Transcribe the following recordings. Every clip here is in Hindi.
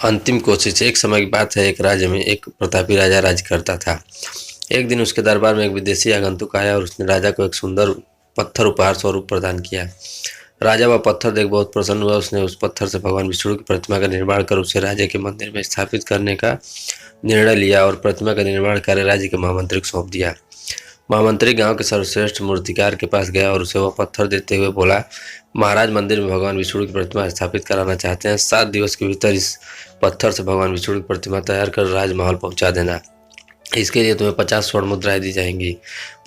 अंतिम कोशिश। एक समय की बात है, एक राज्य में एक प्रतापी राजा राज करता था। एक दिन उसके दरबार में एक विदेशी आगंतुक आया और उसने राजा को एक सुंदर पत्थर उपहार स्वरूप प्रदान किया। राजा वह पत्थर देख बहुत प्रसन्न हुआ। उसने उस पत्थर से भगवान विष्णु की प्रतिमा का निर्माण कर उसे राजा के मंदिर में स्थापित करने का निर्णय लिया और प्रतिमा का निर्माण कार्य राज्य के महामंत्री को सौंप दिया। महामंत्री गांव के सर्वश्रेष्ठ मूर्तिकार के पास गया और उसे वह पत्थर देते हुए बोला, महाराज मंदिर में भगवान विष्णु की प्रतिमा स्थापित कराना चाहते हैं। 7 दिवस के भीतर इस पत्थर से भगवान विष्णु की प्रतिमा तैयार कर राजमहल पहुंचा देना। इसके लिए तुम्हें 50 स्वर्ण मुद्राएं दी जाएंगी।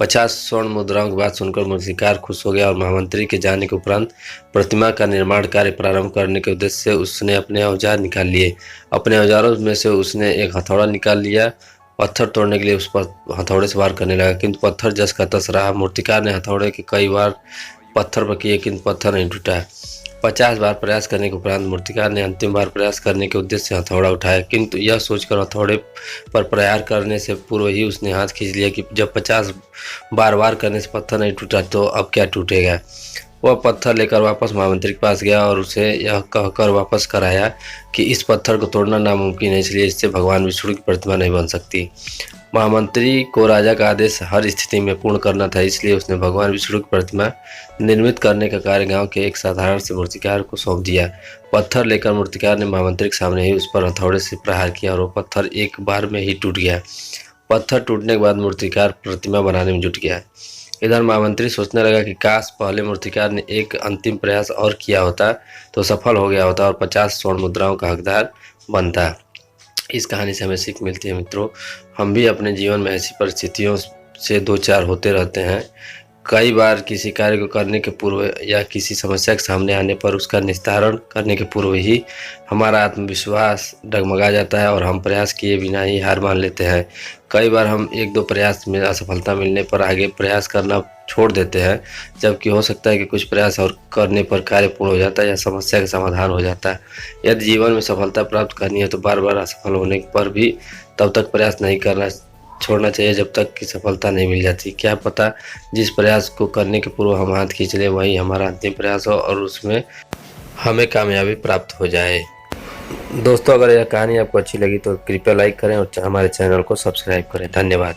50 स्वर्ण मुद्राओं की बात सुनकर मूर्तिकार खुश हो गया और महामंत्री के जाने के उपरांत प्रतिमा का निर्माण कार्य प्रारंभ करने के उद्देश्य से उसने अपने औजार निकाल लिए। अपने औजारों में से उसने एक हथौड़ा निकाल लिया। पत्थर तोड़ने के लिए उस पर हथौड़े से वार करने लगा, किंतु पत्थर जस का तस रहा। मूर्तिकार ने हथौड़े के कई बार पत्थर पर किए, किंतु पत्थर नहीं टूटा। 50 बार प्रयास करने के उपरांत मूर्तिकार ने अंतिम बार प्रयास करने के उद्देश्य से हथौड़ा उठाया, किंतु यह सोचकर हथौड़े पर प्रहार करने से पूर्व ही उसने हाथ खींच लिया कि जब 50 बार वार करने से पत्थर नहीं टूटा तो अब क्या टूटेगा। वह पत्थर लेकर वापस महामंत्री के पास गया और उसे यह कहकर वापस कराया कि इस पत्थर को तोड़ना नामुमकिन है, इसलिए इससे भगवान विष्णु की प्रतिमा नहीं बन सकती। महामंत्री को राजा का आदेश हर स्थिति में पूर्ण करना था, इसलिए उसने भगवान विष्णु की प्रतिमा निर्मित करने का कार्य गांव के एक साधारण से मूर्तिकार को सौंप दिया। पत्थर लेकर मूर्तिकार ने महामंत्री के सामने ही उस पर हथौड़े से प्रहार किया और वो पत्थर एक बार में ही टूट गया। पत्थर टूटने के बाद मूर्तिकार प्रतिमा बनाने में जुट गया। इधर महामंत्री सोचने लगा कि काश पहले मूर्तिकार ने एक अंतिम प्रयास और किया होता तो सफल हो गया होता और 50 स्वर्ण मुद्राओं का हकदार बनता। इस कहानी से हमें सीख मिलती है मित्रों, हम भी अपने जीवन में ऐसी परिस्थितियों से दो चार होते रहते हैं। कई बार किसी कार्य को करने के पूर्व या किसी समस्या के सामने आने पर उसका निस्तारण करने के पूर्व ही हमारा आत्मविश्वास डगमगा जाता है और हम प्रयास किए बिना ही हार मान लेते हैं। कई बार हम एक दो प्रयास में असफलता मिलने पर आगे प्रयास करना छोड़ देते हैं, जबकि हो सकता है कि कुछ प्रयास और करने पर कार्य पूर्ण हो जाता है या समस्या का समाधान हो जाता है। यदि जीवन में सफलता प्राप्त करनी है तो बार बार असफल होने पर भी तब तक प्रयास नहीं करना छोड़ना चाहिए जब तक कि सफलता नहीं मिल जाती। क्या पता जिस प्रयास को करने के पूर्व हम हाथ खींच लें वही हमारा अंतिम प्रयास हो और उसमें हमें कामयाबी प्राप्त हो जाए। दोस्तों, अगर यह कहानी आपको अच्छी लगी तो कृपया लाइक करें और हमारे चैनल को सब्सक्राइब करें। धन्यवाद।